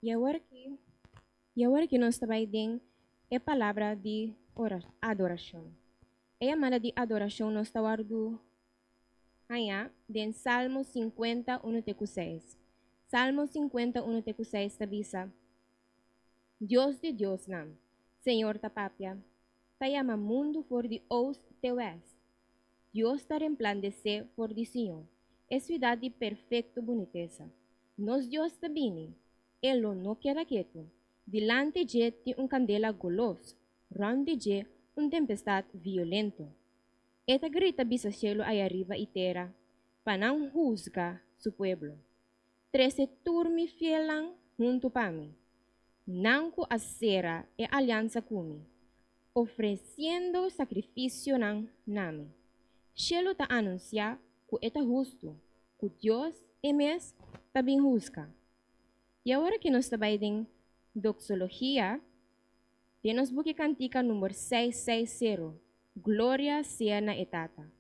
E agora que nós trabalhamos é palavra de adoração. É a mala de adoração nós está guardando em Salmo 51:6. Salmo 51:6 tabisa, Deus de Deus nam, Senhor tapapia, tayama mundo for de oost te west. Deus está em plan de ser for de Senhor. É cidade de perfeito boniteza. Nos Deus tabini, Elo no queda quieto. Dilante de candela golos, ronde de tempestade violento. Eta grita bisa cielo aí arriba e terra, panang juzga su pueblo. 13 turmi fielang junto para mim. Nanku acera e aliança kumi, oferecendo sacrifício nami. Cielo ta anuncia que eta justo, que Deus é mes também juzga. E agora que nós trabalhamos doxologia, temos buki cantica número 660, Glória sea na etata.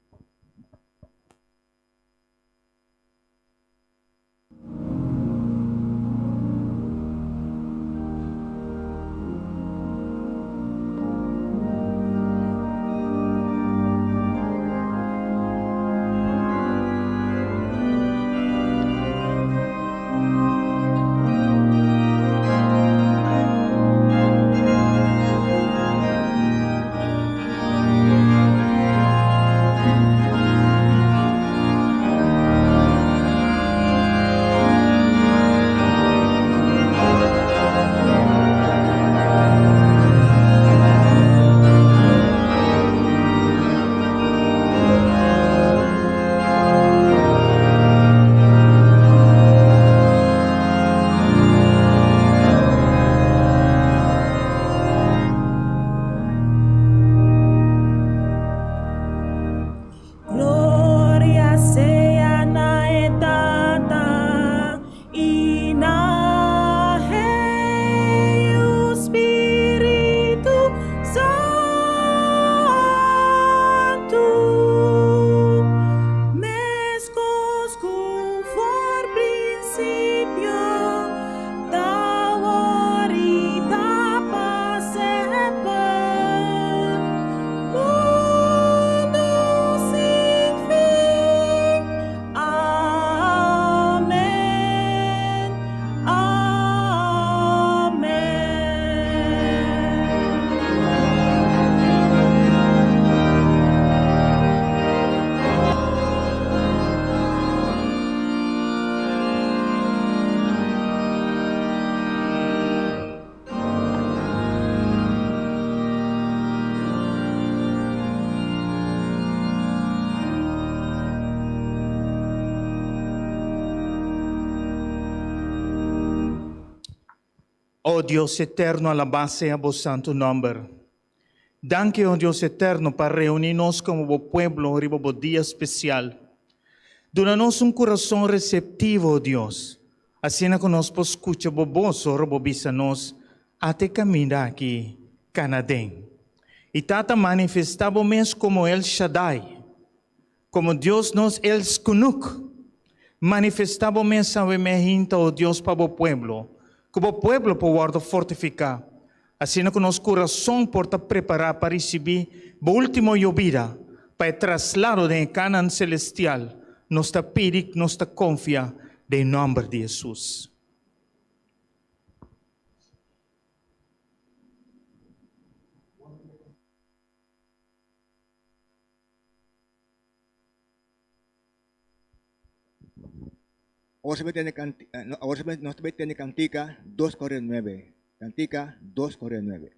Oh Dios eterno, alabase a vos santo nombre. Danke, oh Dios eterno, para reunirnos como vos pueblo en vos día especial. Dónanos un corazón receptivo, oh Dios. Así que nos escucha vos voz, oh robobisanos, até camina aquí, Canadén. Y tata manifestamos como El Shaddai, como Dios nos el Skunuk. Manifestamos a emergente, oh Dios, para o pueblo. Como o pueblo pode fortificar. Assim que nosso coração pode preparar para receber o último llovida, para o traslado de Canaã celestial. Nós está pedindo, nós está confia em nome de Jesus. Ahora nos tiene Cantica 2:9. Cantica 2:9.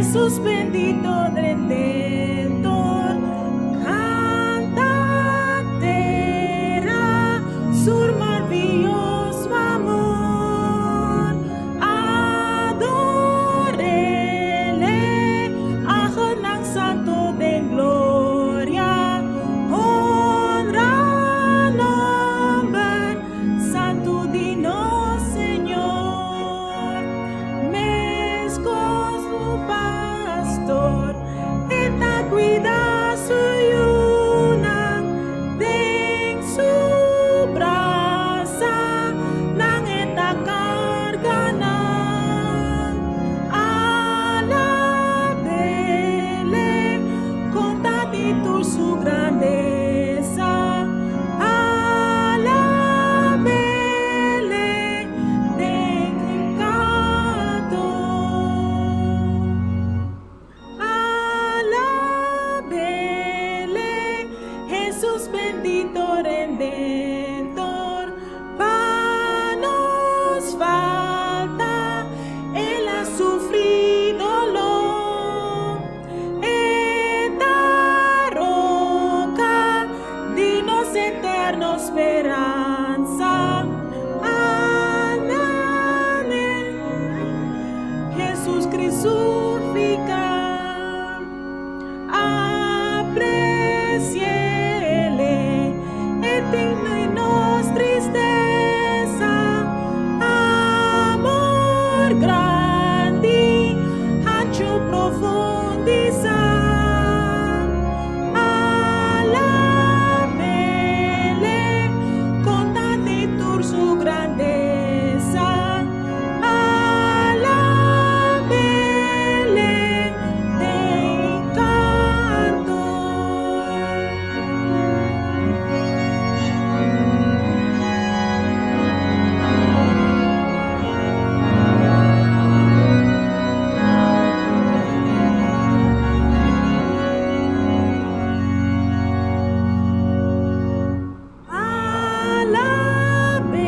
Jesús bendito Redentor, cantatera, sur maravilloso amor, adorele, ángel ng santo de gloria, honra nombre, santo Dino Señor, mezcos pastor, eta cuida suyunang, ding su brasa, nang eta karga ng alabele, contatitur su grandeza, alabele, ding encanto. Alabele, Jesús bendito Redentor, nos falta, Él ha sufrido lo, esta roca, dinos eterna esperanza. Amén. Jesús crucificado, apreciele, eterno y nos tristeza, amor grande, ancho profundiza, alabele, contatitur su grandeza, alabele, te encanto.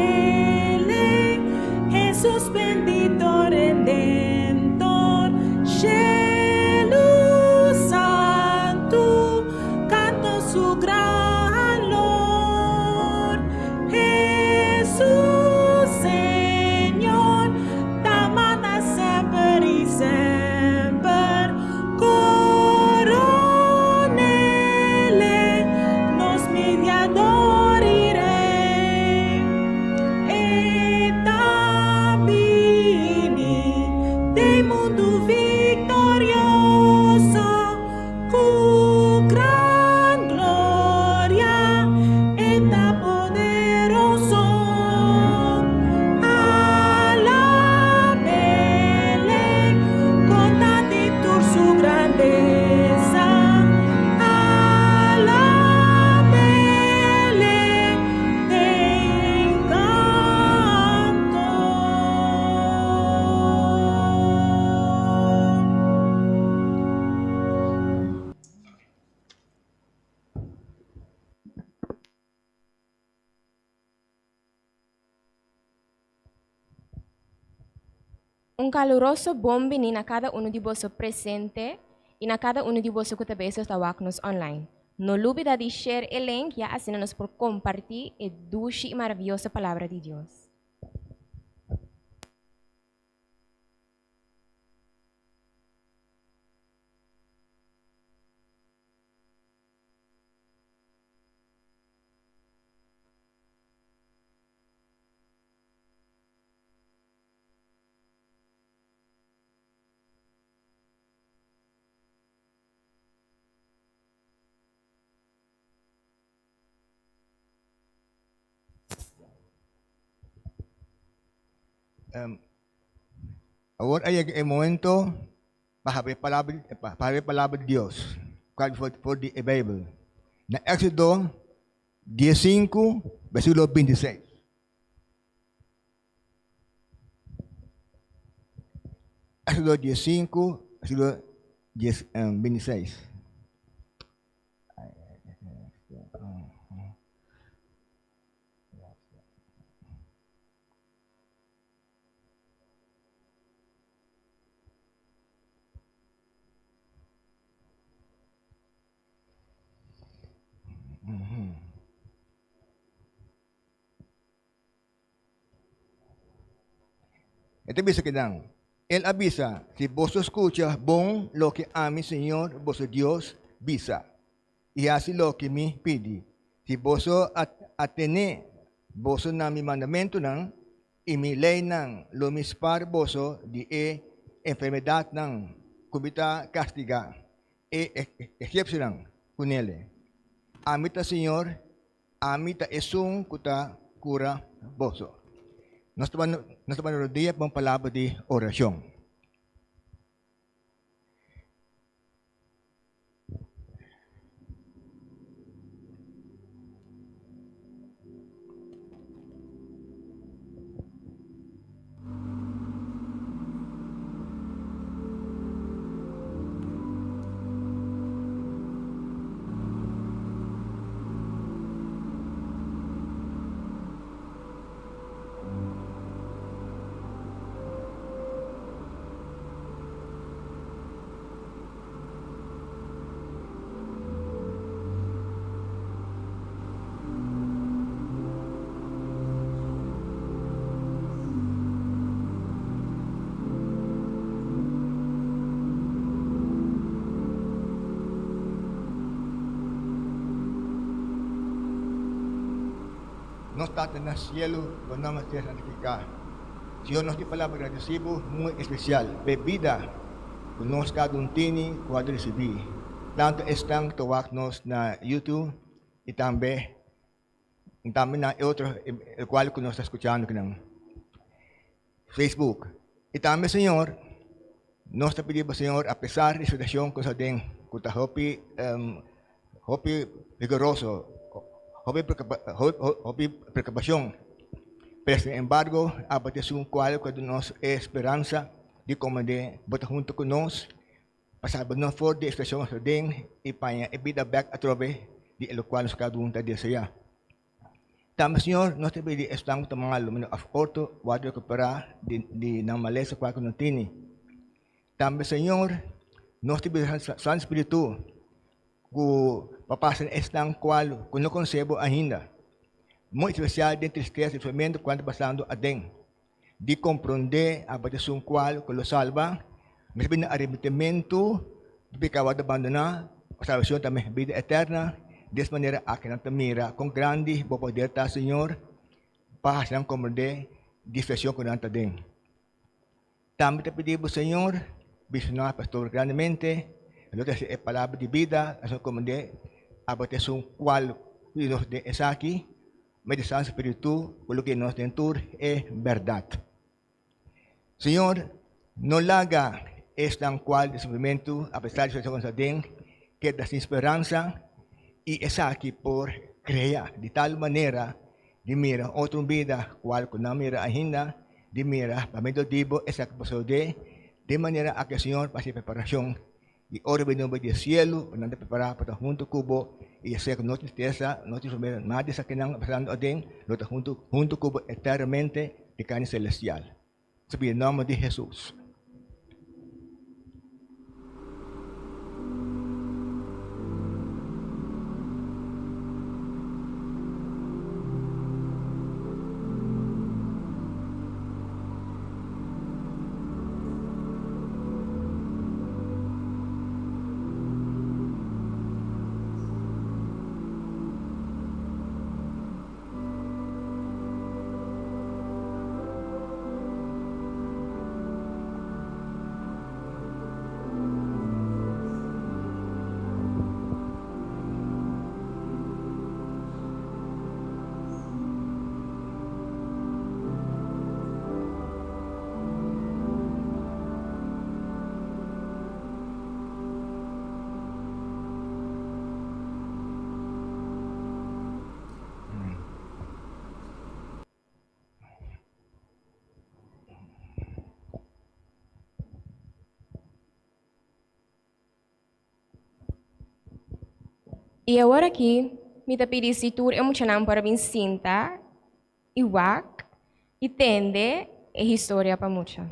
Alabele, Jesús bendito Redentor, cielo santo, canto su gran lor. Jesús Señor, tamana sempre y sempre, coronele, nos mediadorirei. Eta vini del mundo victorioso, cu gran gloria, eta poderoso, alabele, contatitur su grandeza, alabele, te encanto. Un caluroso bom benin a cada uno de vos presente e a cada uno de vos que também está nos online. No olvida de share el link e assim nos por compartir a dulce e maravilhosa palavra de Deus. Ahora hay el momento para ver palabra de Dios. ¿Cuál fue la Biblia? En Éxodo 15, versículo 26. Éxodo 15, versículo 26. Ito bisa kinang. Él avisa, si vos escucha bon lo que a mi Señor, vuestro Dios, visa. Y así lo que me pide. Si vos atene, vos na mi mandamento nang, y mi ley nang, lo mispar vos di enfermedad nang, kubita castiga, ejemplo nang, kunele. Amita Señor, amita esung kuta cura vos. Nuestra melodía pang palabra de oración. No está en el cielo, tu nombre sea santificado. Señor, nos di palabra recibo muy especial, bebida, que nos cada un tiene cuando recibí. Tanto están todos na YouTube y también na otro, el cual que nos está escuchando en Facebook. Y también, Señor, nos te pedimos, Señor, a pesar de la situación que se den, que está hopi rigoroso, hopi preocupación, pero sin embargo, abates un cual que nos esperanza de como de botar junto con nos, pasar no for de estación se den y para vida back a través de lo cual nos cada uno desea. También, Señor, nos te pedimos estamos tomando lo of orto, water recuperar de na maleza cual que no tiene. También, Señor, nos te pedimos San Espíritu, que papasan están cual que no concebo ainda. Muy especial de tristeza y sufrimiento cuando pasando a den. De compreender a batizón cual que lo salva, mas bien arrepentimiento, de pecado de abandonar, salvación también vida eterna, de esta manera a que no te mira con grande poder ta Señor, para hacer comprender disfración con anta den. También te pedimos, Señor, visionar pastor grandemente, lo que es palabra de vida, así como de a batizón cual nos de es aquí, medicina espiritual, lo que nos dentur es verdad. Señor, no la haga esta cual de sufrimiento, a pesar de su situación, que da sin esperanza, y es aquí por crear de tal manera, de mira otra vida, cual que no mira ainda, de mira, para medio divo, esa que de manera a que el Señor pase preparación, y ora en nombre del cielo, para preparar para junto cubo, y hacer que no tristeza, no te sufrir más de esa que no pasando a den, lo está junto cubo eternamente de carne celestial. En el nombre de Jesús. E agora aqui, me te pedi se tu emocionam para mim sinta, e wak, e tende, e história para mucha.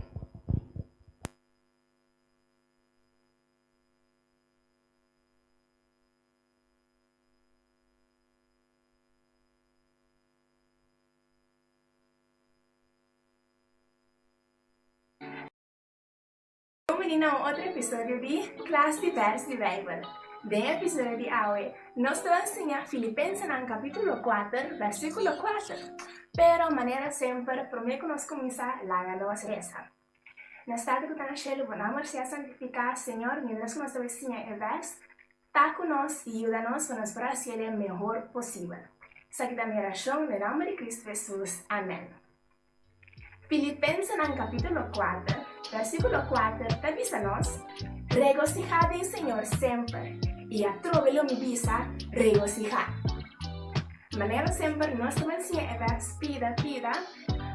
aqui no outro episódio de Classe de Vers de Bible. No episódio de hoje, nós vamos ensinar Filipenses no capítulo 4, versículo 4. Pero, maneira sempre, prometo que nós começar lá a nossa reza. Na estado que está cheio, vamos amor se santificar, Senhor, mientras que nós vamos ensinar o verso, está conosco e ajuda-nos para nós para ser o melhor possível. Essa aqui é a minha oração, no nome de Cristo Jesus. Amém. Filipenses no capítulo 4, versículo 4, te diz-nos: regocijad em Senhor sempre, e a trovelo mi visa regocijar. Maneira sempre, nós também ensinamos pida,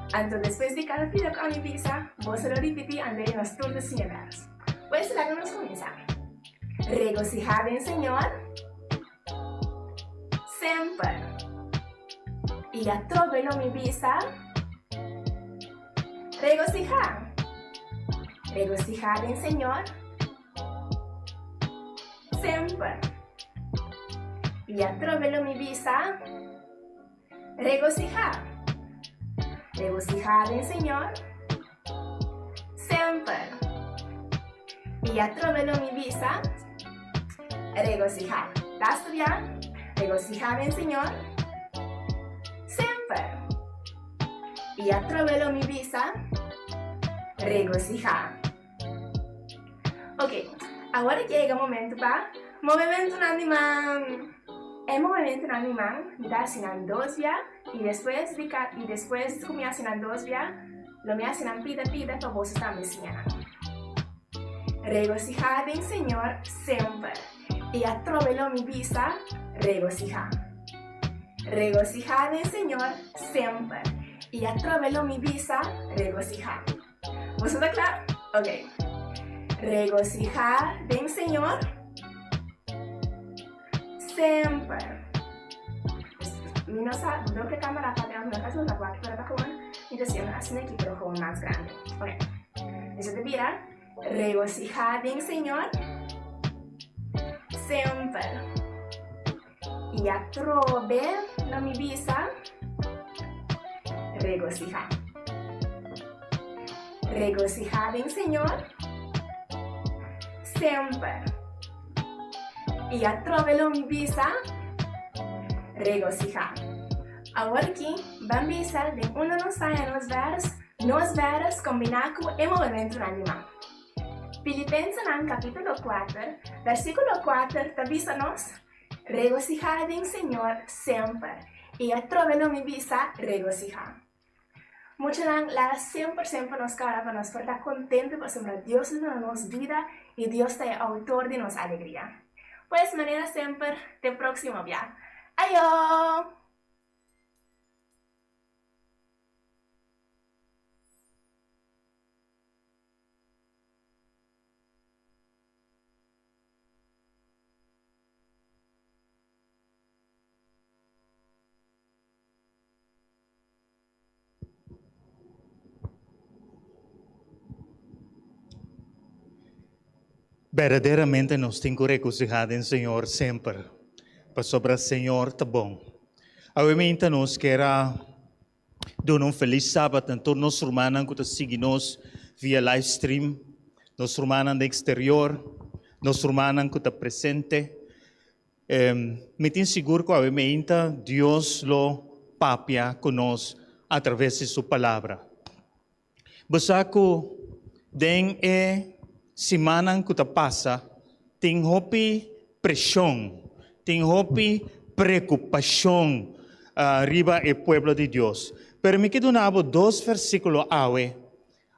então depois de cada pida com a mi visa, você lo repetir andei nós todos ensinamos. Pues lá vamos começar. Regocijad em Senhor sempre, e a trovelo mi visa regocijar. Regocijad en Señor siempre. Y atróvelo mi visa. Regocijar. Regocijad en Señor siempre. Y atróvelo mi visa. Regocijar. ¿Estás bien? Regocijad en Señor siempre. Y atróvelo mi visa. Regocijar. Ok, agora chega o momento para movimento no animal. É movimento no animal, dá assinando dois via e depois de comer assinando dois via, lo me assinando pida para você também ensinar. Regocijar em Senhor sempre, e atróvelo mi visa, regocijar. Regocijar em Senhor sempre, e atróvelo mi visa, regocijar. ¿Vos está claro? Ok. Regocijar en Señor siempre. No sé qué cámara para ver, no sé si la puedo ver con y decir así aquí pero con más grande. Ok. Eso te dirá. Regocijar en Señor siempre. Y a trove no mi visa regocijar. Regocijad en Señor siempre. Y atróvelo mi visa regocijar. Agora aqui, vamos ver de onde nós saem nos verbos combinados com o movimento animal. Filipenses no capítulo 4, versículo 4, te diz-nos: regocijad en Señor sempre. Y atróvelo mi visa regocijar. Muchas gracias siempre nos cara para nos estar contentos por ser Dios en nuestra vida y Dios es autor de nuestra alegría. Pues manera siempre de próximo día. Adiós. Verdadeiramente nós temos que regocijar em Senhor sempre, para sobre o Senhor tá bom. Obviamente nós queremos dar feliz sábado a todos os irmãos que estão seguindo via live stream, os irmãos do exterior, os irmãos que estão presentes. Me tenho seguro que obviamente Deus lo papia conosco através de sua palavra. Basaco den semana que passa, tem hopi pressão, tem hopi preocupação arriba o pueblo de Deus. Pero me donava dois versículos hoje.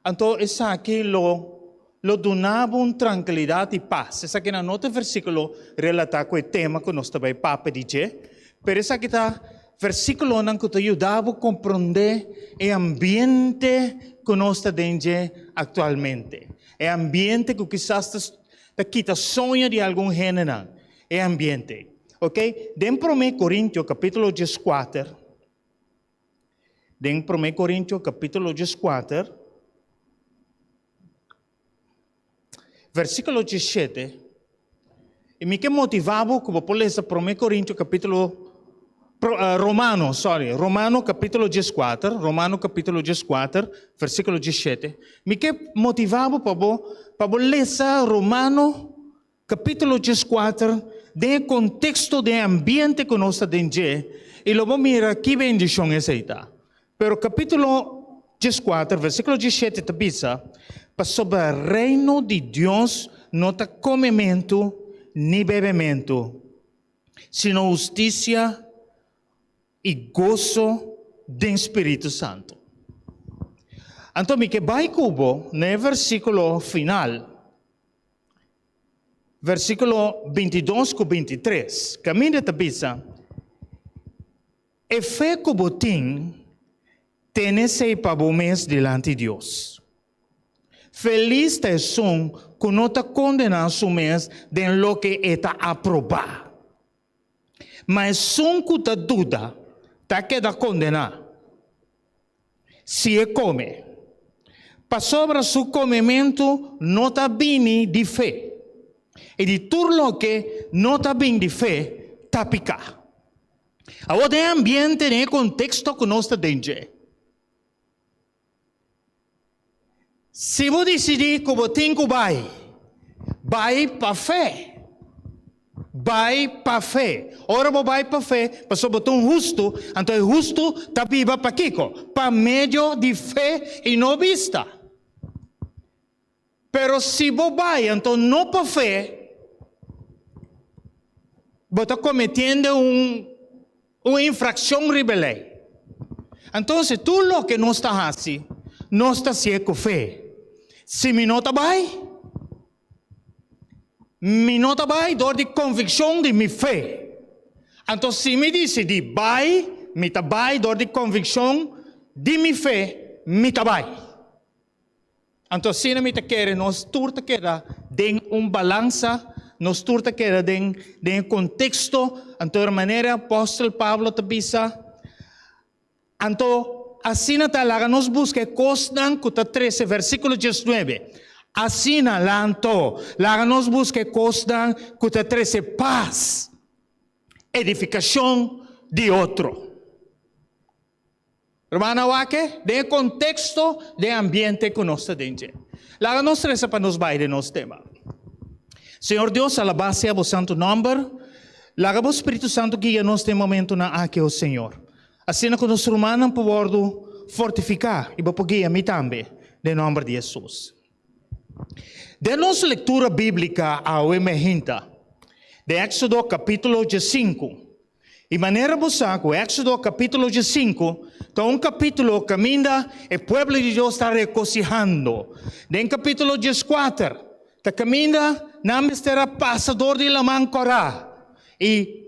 Então, essa aqui lo donava tranquilidade e paz. Essa aqui é outro versículo relatado com o tema que nós também papa dizer. Pero essa aqui está versículo que te ajudava a compreender o ambiente que nós estamos atualmente. É ambiente que quizás te quita sonho de algum gênero. É ambiente. Ok? Dentro de 1 Coríntios, capítulo 14. Dentro de 1 Coríntios, capítulo 14. Versículo 17. E me que motivava que vou ler 1 Coríntios, capítulo Romano capítulo 14, versículo 17. Me que motivava para ler Romano capítulo 14, de contexto de ambiente que nós estamos e logo mira que bendição é essa. Pero capítulo 14, versículo 17 te diz, para sobre o reino de Deus não está comimento nem bebimento, sino justiça e gozo do Espírito Santo. Então, me que vai cubo no versículo final, versículo 22 com 23, caminha te diz, e fé cubo tem se para o mês delante de Deus. Feliz é um que não está condenado o mês de lo que está aprobado. Mas um que está dúvida, está queda condenado. Se come, para sobre seu comimento não está bem de fé. E de tudo lo que não está bem de fé, está picado. Agora, tem ambiente, tem contexto que nós estamos dentro. Se você decidir que você tem que vai para a fé. Vai para a fé. Ora, você vai para a fé, para sobre um justo, então o justo está vivo para Kiko, para meio de fé e não vista. Pero se você vai, então não para a fé, você está cometendo uma infração rebelde. Então, tudo o que nós está assim, nós está sendo com fé. Se me não vai, dor de convicção de minha fé. Então, se me diz de vai, me vai, dor de convicção de minha fé, me vai. Então, se não me quer, nós turta queda de balança, nós turta queda de contexto, então, de maneira apóstolo Pablo te bisa. Então, assim na talaga nos busca costan kuta 13 versículo 19. Assim na lanto, laga nos busca costan kuta 13 paz, edificação de outro. Hermana Wake, de contexto de ambiente que nós estamos. Laga nos 13 para nos baile nos tema. Senhor Deus, alabase a vos santo nome. Laga vos Espírito Santo guia nos de momento na aqui o Senhor. Assim que nós humanos podemos fortificar e podemos a mim também, em nome de Jesus. De nossa leitura bíblica ao emergente, de Éxodo capítulo 5, e maneira buscar o Éxodo capítulo 5, que é um capítulo que ainda o povo de Deus está regocijando. De capítulo 4, que caminha na mistério passador de la Mancorá. E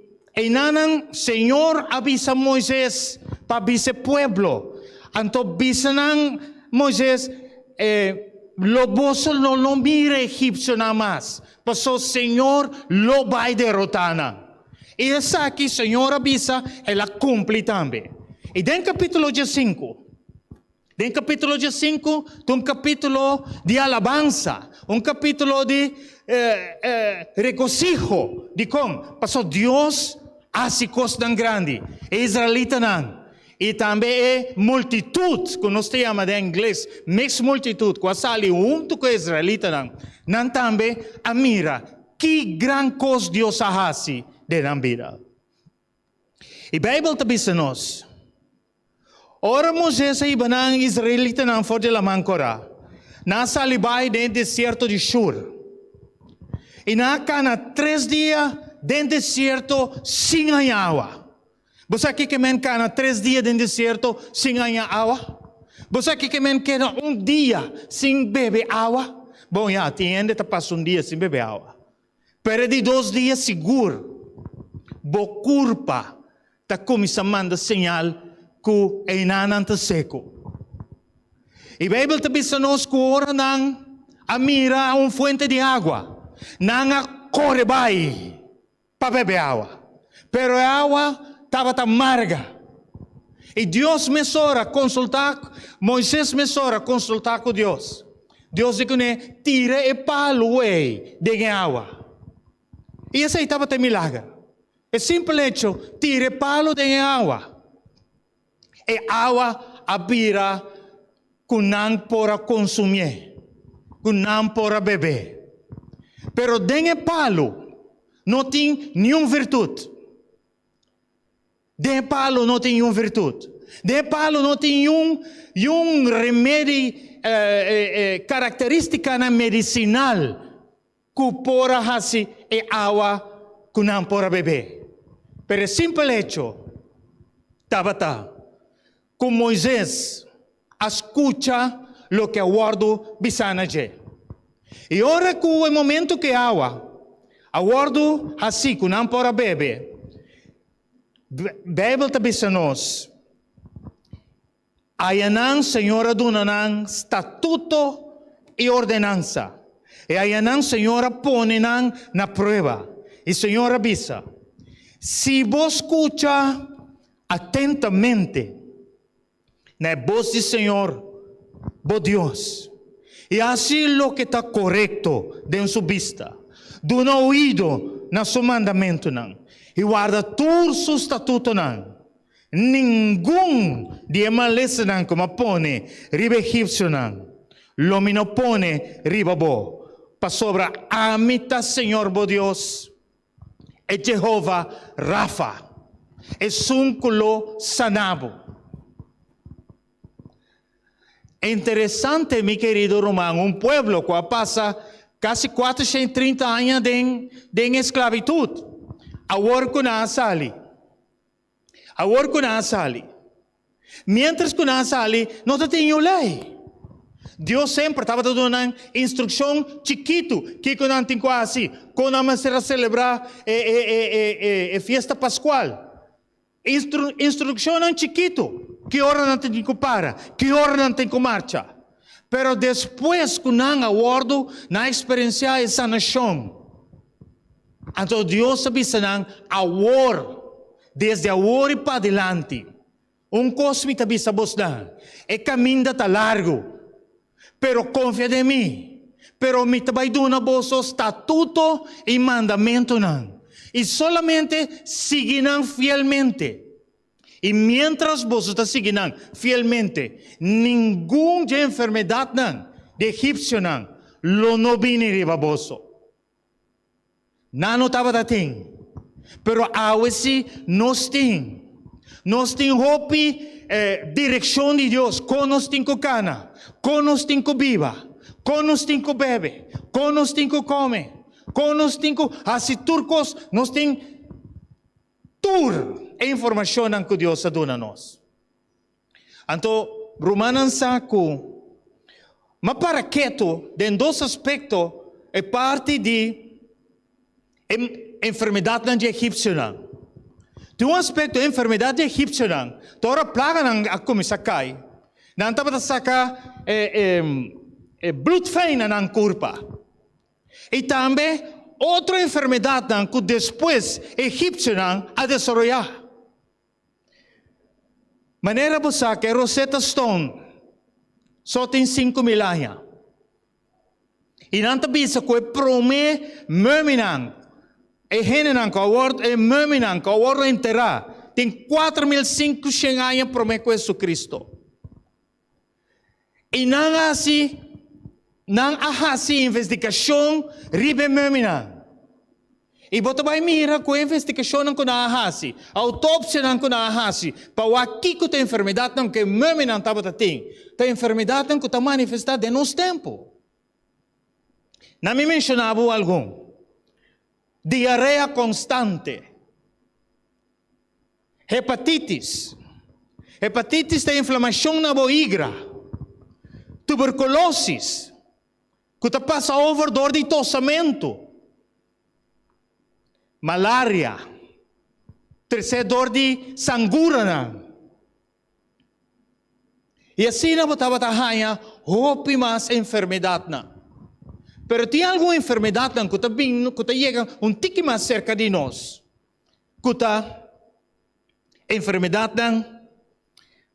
nanan Senhor avisa Moisés para avisar pueblo. Então avisan Moisés, lo boso no mire egipcio nada más. Pues o Senhor lo vai derrotar. E essa aqui Senhor avisa, ela cumpre também. E dentro do capítulo 5, tem um capítulo de alabança, um capítulo de regocijo, de como passou Deus hace coisas tão grandes, israelita não. E também é multitud, que nós chamamos em inglês, mix multitud, que sale junto com israelita não. Não também a mira, que grande coisa Deus faz de na vida. E a Bíblia também diz, ora Moisés e banang israelita não for de la Mancorá, na salibai dentro do deserto de Shur. E na cana 3 dias dentro do deserto sem água. Você aqui que men cana 3 dias dentro do deserto sem água? Você aqui que men queda um dia sem beber água? Bom, já, entende, tá passa um dia sem beber água. Pero de 2 dias seguro, bo culpa, tá começando a señal que é inananta seco. E a Bíblia te diz nos que ora nang a mira uma fonte de água, nang a corre vai para beber água. Pero a água estava tão amarga. E Deus me ora consultar, Moisés me ora consultar com Deus. Deus diz que tira e palo de água. E esse aí estava até milagre. Es simple hecho, tire palo de agua. E agua abira kunan pora consumir, kunan pora beber. Pero den palo não tem nenhuma virtude. De palo não tem nenhuma virtude. De palo não tem nenhum remédio característica na medicinal que pora hasi e água que não pora beber. Pero simple hecho, tabata, com Moisés, escucha lo que aguardo bisana je. E ora que o momento que água aguardo assim, que não pora beber, Bíblia está dizendo-nos, ayanan Senhora dunanan estatuto e ordenança. E ayanan Senhora ponenan na prova. E Senhora avisa, se vos escucha atentamente na voz do Senhor, vos Deus, e assim lo que está correto de sua vista, do não ouído na seu mandamento não, e guarda todo seu estatuto não, nenhum de maleza não como pone riba egípcio não, lo me não pone riba bo, para sobra a mitad Senhor bo Deus, é Jehová Rafa, é um culo sanabo. É interessante, mi querido Romano, um pueblo que passa quase 430 anos de esclavitud. Agora que não sale. Agora que não sale. Mientras que não sale, não tem lei. Deus sempre estava dando uma instrução chiquito, que não tem quase, quando vamos celebrar a festa pascual. Instrução chiquito. Que hora não tem que parar, que hora não tem que marchar. Pero depois que não aguardo, não experienciar essa nação. Então Deus avisa não, agora, desde agora para adelante, cosmita avisa vos não, é caminho está largo, pero confia em mim, pero me vai dar vos estatuto e mandamento não, e solamente seguirão fielmente. E mientras vos está seguindo fielmente, nenhum de enfermidade de egípcio lo no vine riba vosso. Não estava da tem, pero agora sim nós tem hope direção de Deus, com nós tem que cana, com nós tem que viva, com nós tem que bebe, com nós tem que come, com nós tem que assim turcos nós tem tour. A informação que Deus dá a nós. Então, Romanos saco, mas para que em dois aspectos, é parte de enfermidade de egípcio. Tem aspecto de enfermidade egípcia, toda plaga a começar a cair. Não estava a sacar blood feina na corpo. E também outra enfermidade que depois egípcio a desenvolver. Maneira você que Rosetta Stone só tem 5.000 anos. E não bisa que promete merminan, e genenan que agora é merminan que agora enterrar. Tem 4.500 anos promete com Jesus Cristo. E não assim investigação ribe merminan. E você vai mirar com a investigação que não há, a autópsia que não há, para aqui que a enfermidade que mesmo não estava tendo, a enfermidade que está manifestada em nosso tempo. Não me mencionava algum. Diarreia constante. Hepatitis. Hepatitis é inflamação na boigra. Tuberculose. Que te passa over dor de tossamento. Malaria, terceiro dor de sangura. E assim não botava a roupa mais enfermidade. Pero tem alguma enfermidade que chega tique mais cerca de nós. Que enfermidade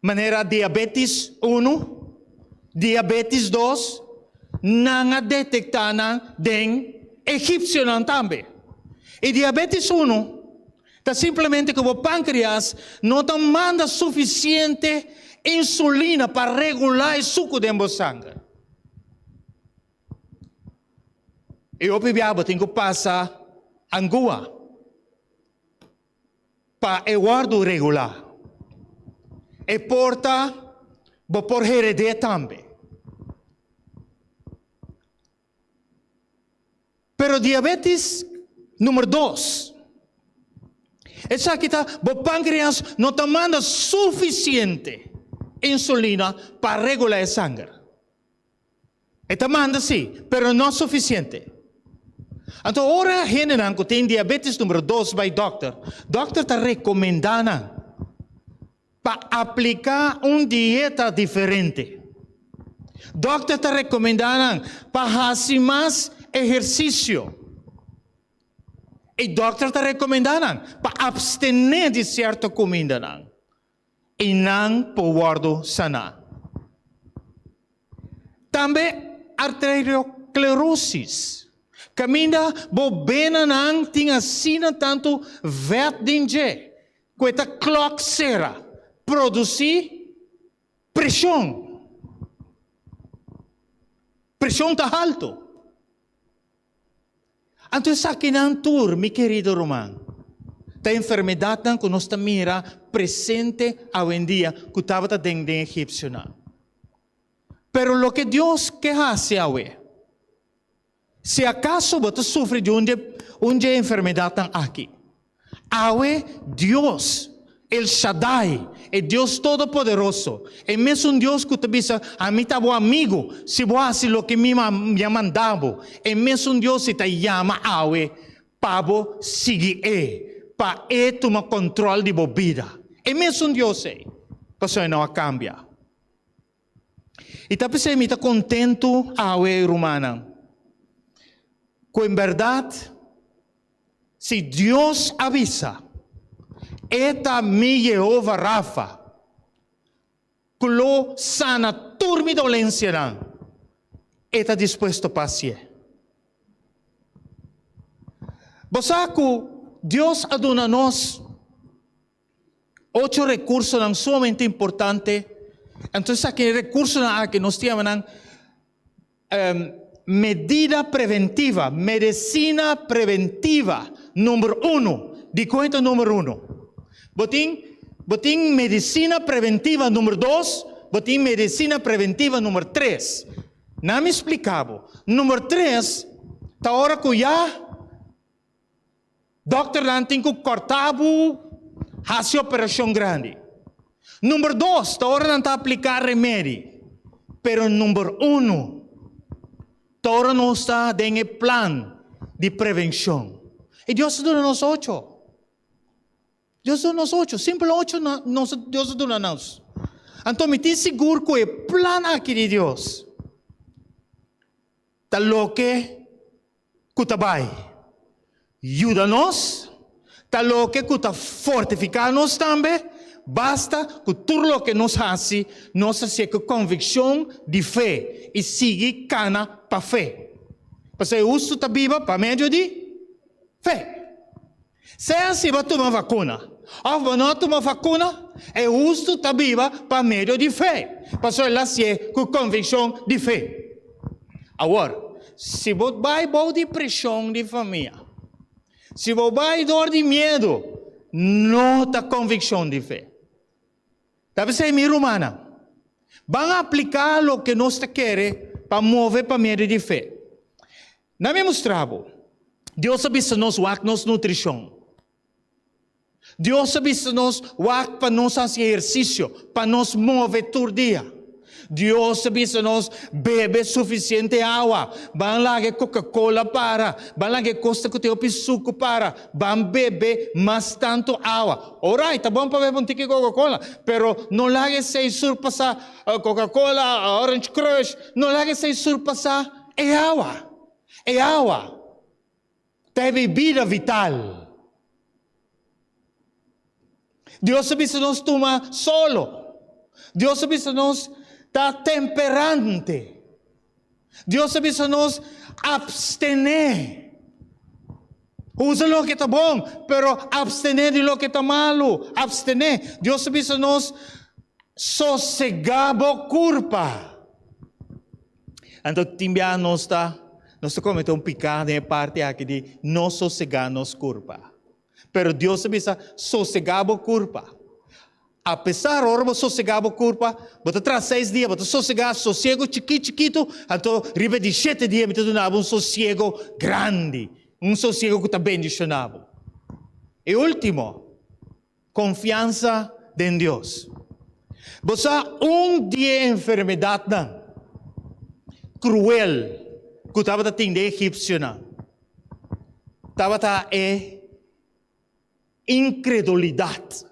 maneira diabetes 1, diabetes 2, não detectada em egípcio também. E diabetes 1, Está simplemente que o pâncreas não te manda suficiente insulina para regular o suco dentro do sangue. E o pibiabo tem que passar angua para o guardo regular. E porta por heredità também. Pero diabetes número 2. Essa que está, o pâncreas não te manda suficiente insulina para regular o sangue. E te manda sim, pero não suficiente. Então, ora, gente que tem diabetes número 2 by doctor. Doctor está recomendando para aplicar uma dieta diferente. Doctor está recomendando para fazer mais exercício. E doctor está recomendando para abstener de certa comida. E não para guardo sanar. Também arteriosclerose. Caminha bobena não tinha sina tanto verdinge. Coita clock sera. Produzir pressão. Pressão está alto. Então, essa aqui não tur, meu querido Romano. A enfermidade que nós mira presente hoje em dia que estava dentro do egípcio. Pero lo que Deus quer fazer hoje, se acaso você sofre de uma enfermidade aqui, hoje Deus, El Shaddai, é Deus Todo-Poderoso, é mesmo um Deus que te diz, a mim está bom amigo, se vou fazer o que me mandava, é mesmo um Deus que te chama hoje para seguir, para tomar controle de sua vida. É mesmo um Deus, você não cambia. E tá pensando, me está contento hoje, Romana, que em verdade, se Deus avisa, eta mi Jehová Rafa, que lo sana toda mi dolencia, está dispuesto a paciar. Você que Deus aduna nos 8 recursos não sumamente importantes. Então, aqui recursos que nós temos medida preventiva, medicina preventiva, número 1, de conta número 1. Botim medicina preventiva número 2, botim medicina preventiva número 3. Não me explicava. Número 3, tá hora que já doctor não tem que cortar a operação grande. Número 2, tá hora não está aplicar remédio. Pero número 1, tá hora não está dando plano de prevenção. E Deus dá nos 8. Deus dá nos 8. Simple 8, Deus dá nos. Então, me tem seguro que o plano aqui de Deus está lo que está vai. Ajuda-nos, está lo que está fortificar-nos também. Basta que tudo o que nos faz, nós temos com convicção de fé e seguir cana para fé. Porque o uso está viva para meio de fé. Se assim vai tomar vacuna, ou não tomar vacuna, o uso está viva para meio de fé. Porque ela se com convicção de fé. Agora, se você vai de pressão de família, se você vai dor de medo, não está convicção de fé. Deve ser minha romana. Vão aplicar o que nós queremos para mover para meio de fé. Não me mostrava. Deus avisa nos nossa nutrição. Deus avisa nos para nós fazer exercício, para nos mover todo dia. Deus avisa nos beber suficiente água. Vão lá que Coca-Cola para. Vão lá que Costa que tem suco para. Vão beber mais tanto água. Alright, tá bom para beber um tique Coca-Cola. Pero não lá que se surpassar Coca-Cola, Orange Crush. Não lá que se surpassar é água. É água. É bebida vital. Deus avisa nos tomar solo. Deus avisa nos está temperante. Deus avisa nos abstener. Usa lo que está bom, pero abstener de lo que está malo. Abstener. Deus avisa nós sossegabo culpa. Então, também nós cometendo pecado em parte aqui de não sossegar nos culpa. Pero Deus avisa sossegabo culpa. Apesar de orbo sossegabo culpa, bota traz 6 dias, bota sossegar, sossego chiquito, então ribe de 7 dias, bota donava sossego grande. Sossego que está bendicionado. E último, confiança em Deus. Você dia enfermidade cruel que estava tendo egípcio. Estava incredulidade.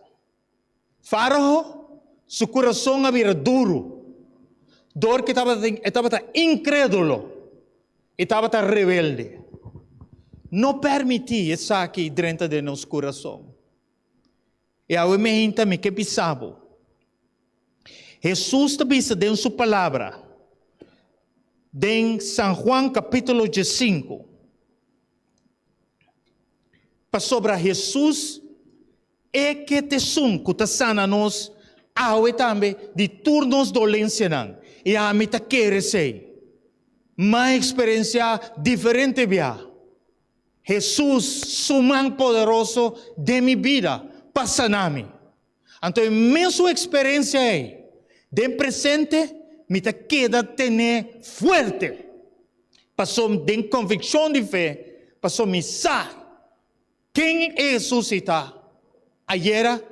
Faraó, seu coração era duro. Dor que estava incrédulo. E estava rebelde. Não permitir isso aqui dentro de nosso coração. E a gente também que pensava. Jesus também disse em sua palavra, em São Juan capítulo 5, sobre Jesus é que te sum, que te sana nós, também de turnos dolência não. E a mim te quer ser. Uma experiência diferente via. Jesus, suman poderoso de minha vida, passa na mim. Então, mesma experiência aí, de presente, me te queda ter forte. Passou de convicção de fé, passou me sabe quem é Jesus está. Ayer,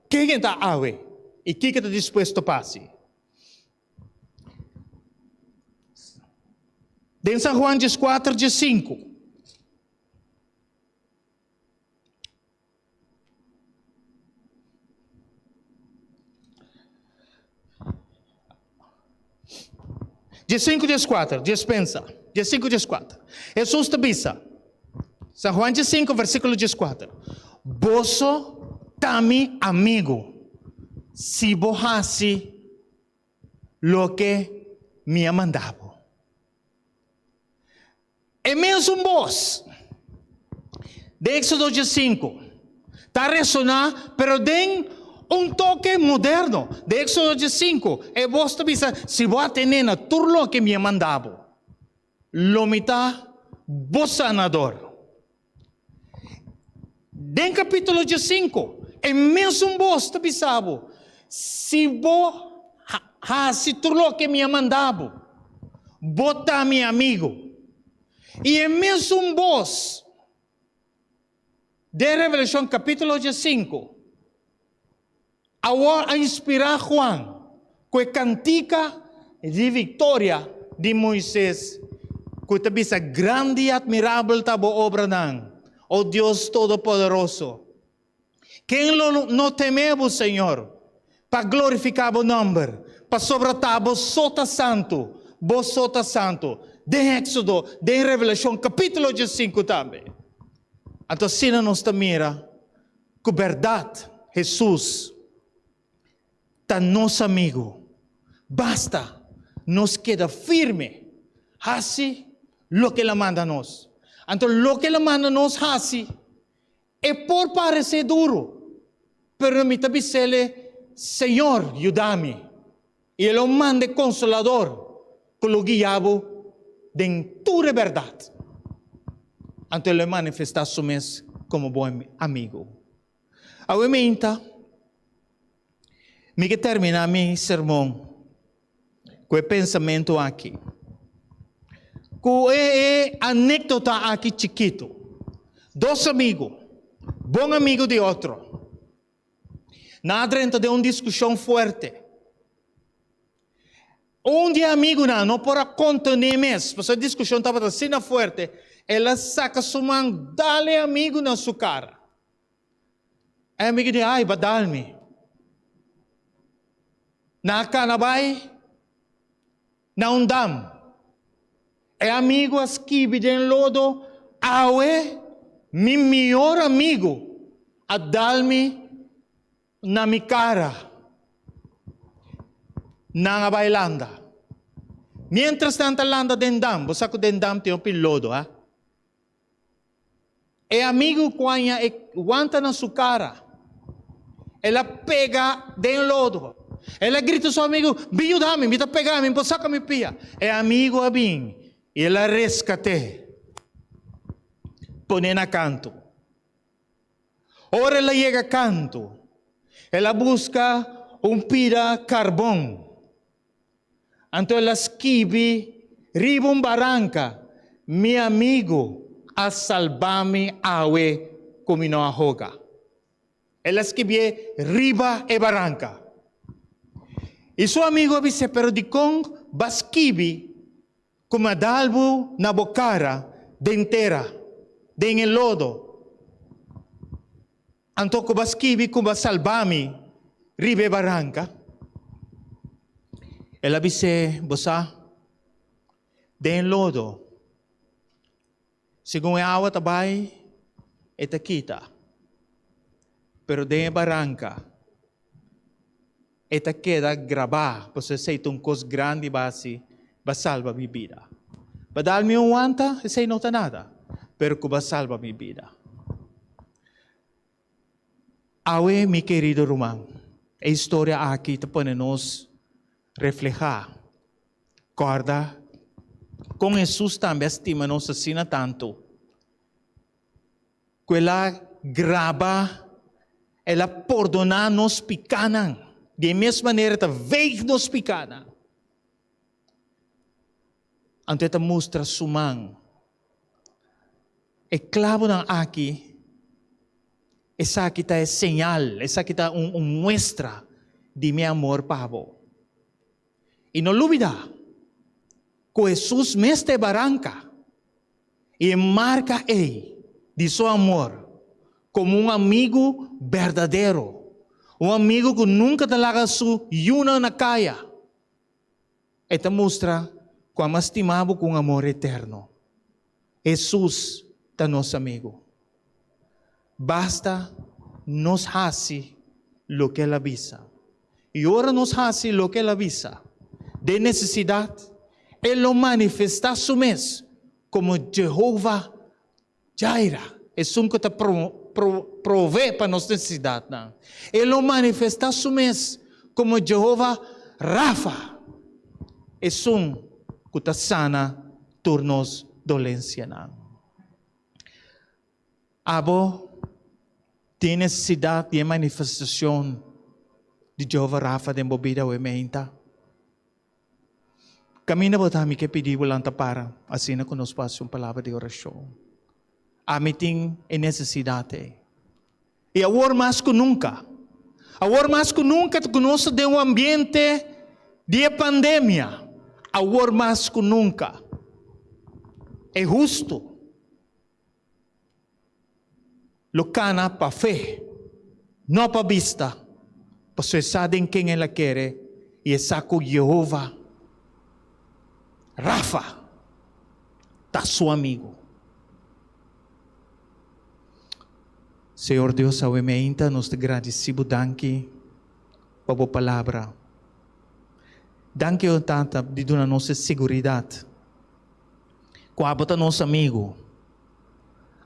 quem está aí e quem está disposto a passar. De São Juan 4, 5. De 5, 4, dispensa. De 5, 4. Jesus te disse, São Juan 5, versículo 4. Vosso tami amigo, se borrasse lo que me mandava. É mesmo vos. De Éxodo 5. Está ressonar, pero den toque moderno. De Éxodo 5. E vos te dice, si vos a tener todo lo que me ha mandado, lo mitad vos sanador. De capítulo 5. E mesmo vos te dice, si vos hace todo lo que me ha mandado, vos tá mi amigo. E é mesmo vos, de Revelação capítulo 5, a inspirar Juan, que cantica de vitória de Moisés, que te dice grande e admirável a obra nan, oh Deus Todo-Poderoso. Quem não tememos, Senhor, para glorificar o nome, para sobretar vos sota santo, vos sota santo, de Éxodo, de Revelação capítulo 5 também. Então, assim nós mira que verdade, Jesus, está nosso amigo. Basta, nos queda firme. Assim, lo que Ele manda a nós. Então, lo que Ele manda a nós, assim, é por parecer duro. Pero me te dice, Senhor, ajuda-me. E Ele manda consolador, que lo guiava de tua verdade. Então, Ele manifesta su mes como bom amigo. Agora, me que terminar meu sermão com o pensamento aqui. Com anécdota aqui chiquito. Dois amigos, bom amigo de outro. Na dentro de uma discussão forte. Dia amigo não pode contener mais, porque a discussão estava assim forte. Ela saca sua mão, dá-lhe amigo na sua cara. É amigo de, ai, badal-me. Na canabay, na undam. É amigo asquibe de lodo, awe, mi melhor amigo, a dar-me na minha cara. Na bailanda. Mientras tanto landa dendam, você que dendam tem um piloto, ha? É amigo quando aguenta na sua cara. Ela pega de lodo. Ela grita ao seu amigo, me ajuda-me, me pegar, me saca me pia. É amigo a mim. E ela rescate. Põe na canto. Ora ela chega a canto. Ela busca pira carvão. Então ela escreve, riba barranca. Meu amigo, a salvar-me awe como não ahoga. Ela escreve, riba e barranca. E seu amigo disse, pero de com basquibi, como dalbo na bocara, de inteira, de en el lodo. Então, como basquibi, como salvami, riba e barranca. Ela disse, bosa, de en lodo. Según a água tabay, eta kita. Pero de en barranca, eta queda grabada, pues esse é coisa grande base, vai salvar minha vida. Para dar-me aguanta, esse não está nada, pero que vai salvar minha vida. Awe, meu querido Romão, a história aqui está para nos reflejar. Corda, com Jesus também estima nos assina tanto. Que ela grava, ela perdona nos picanan. De mesma maneira, ela veio nos picanan. Então, ela mostra sua mão. E clavo na aqui, essa aqui é señal, essa aqui é mostra de meu amor para você. E não olvida, que Jesus mestre barranca e marca ele de seu amor como amigo verdadeiro. Amigo que nunca te larga su yuna na caia. Esta mostra como estimamos com amor eterno. Jesus é nosso amigo. Basta nos hace lo que Ele avisa. E ora nos hace lo que Ele avisa. De necessidade, Ele lo manifesta su mes como Jehová Jaira. É um que te provê para nossa necessidade. Ele lo manifesta su mes como Jehová Rafa. É um que te sana turnos dolência. Abo tem necessidade de manifestação de Jehová Rafa de embobida o ementa. Kami na botami que pediu lang para assim na conosco passo uma palavra de oração. Amiting é necessidade. E agora mais que nunca. Agora mais que nunca conosco de ambiente de pandemia. Agora mais que nunca. É justo. Locana para fé. Não para vista. Porque sabe quem ela quer. E é saco Jehová. Rafa. Está seu amigo. Senhor Deus, ao ementa, nos agradecemos, danke, para a palavra. Danke, o tanta, de dar nossa segurança. Com a bota nosso amigo.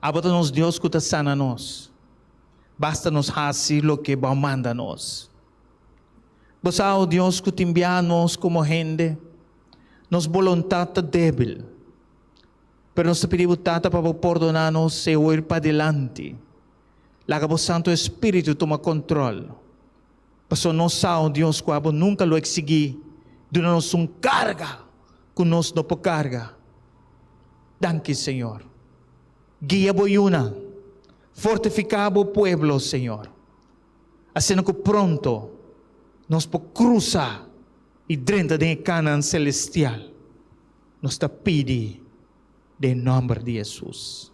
A bota nos Deus que está sana nós. Basta nos fazer o que vai manda nós. Basta o Deus que te envia nós como gente, nos vontade débil. Pero nos pedimos tanta para perdonar-nos e ir para adelante. Laga o Santo Espírito toma controle. Pastor, nós sabemos, Deus, que nunca lo exigir. Dá-nos carga que nós não podemos carga. Danke, Senhor. Guia boiuna. Fortificar o pueblo, Senhor. Assim que pronto nós podemos cruzar e dentro de Canaã celestial. Nós te pedimos em nome de Jesus.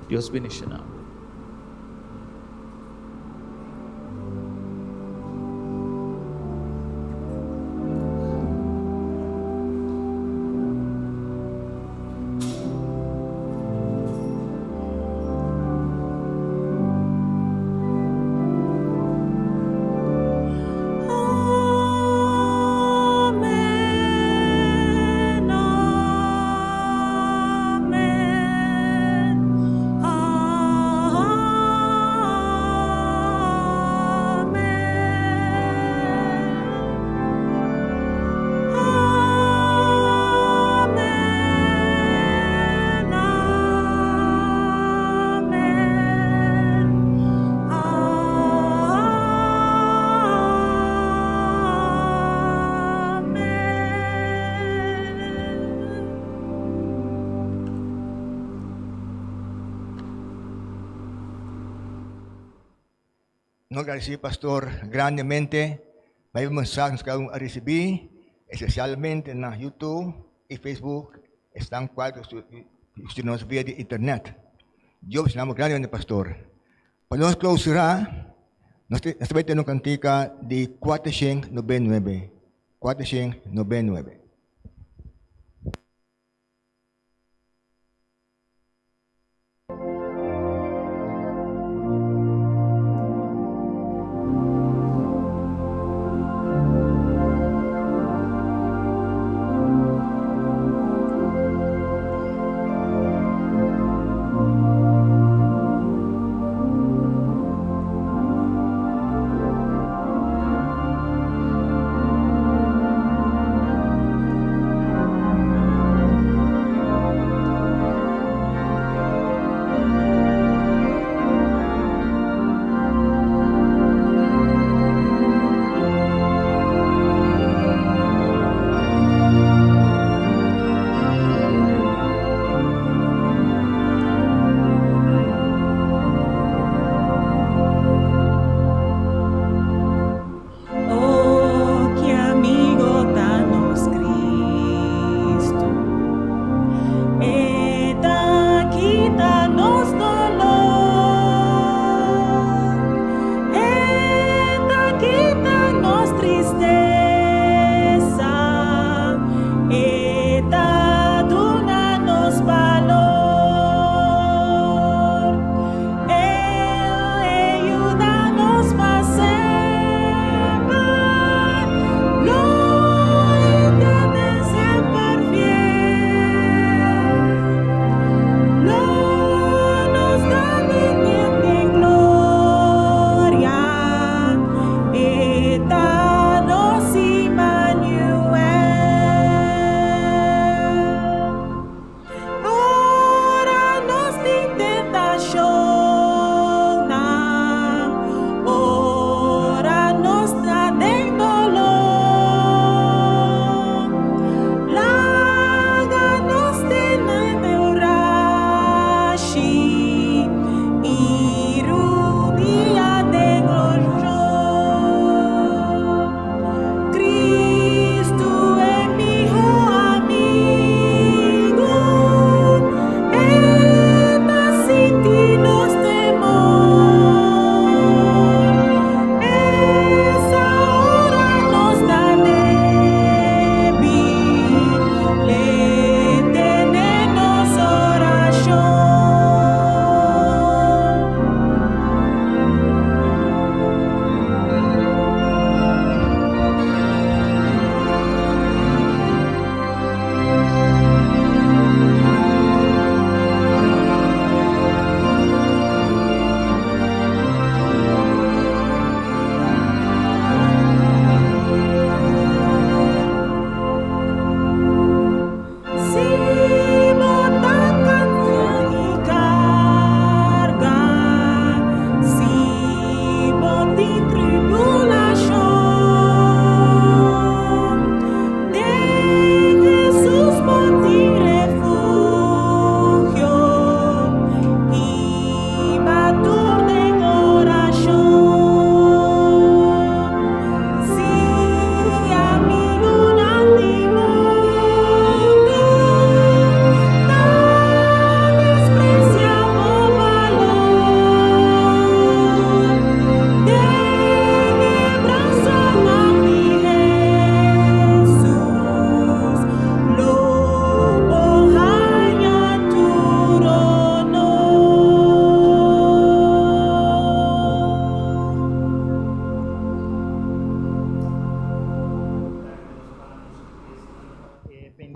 Deus bendiga. Amen. no agradecido, pastor, grandemente. May mensajes que aún recibí, especialmente en YouTube y Facebook. Están cuatro estudiantes vía de internet. Yo os llamo grandemente, pastor. Para nos clausurar, nos va a tener una cantica de 499. 499. Oh, que amigo danos Cristo, eta quítanos dolor, eta quítanos tristeza, eta donanos valor, ayúdanos pasar.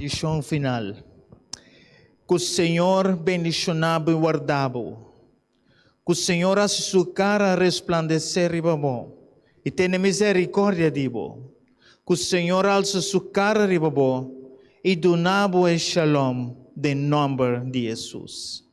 Bendição final. Que o Senhor bendicionado e guardado. Que o Senhor haja sua cara resplandecer riba bom e tenha misericórdia de bo. Que o Senhor alça sua cara riba bom e donabo e shalom de nome de Jesus.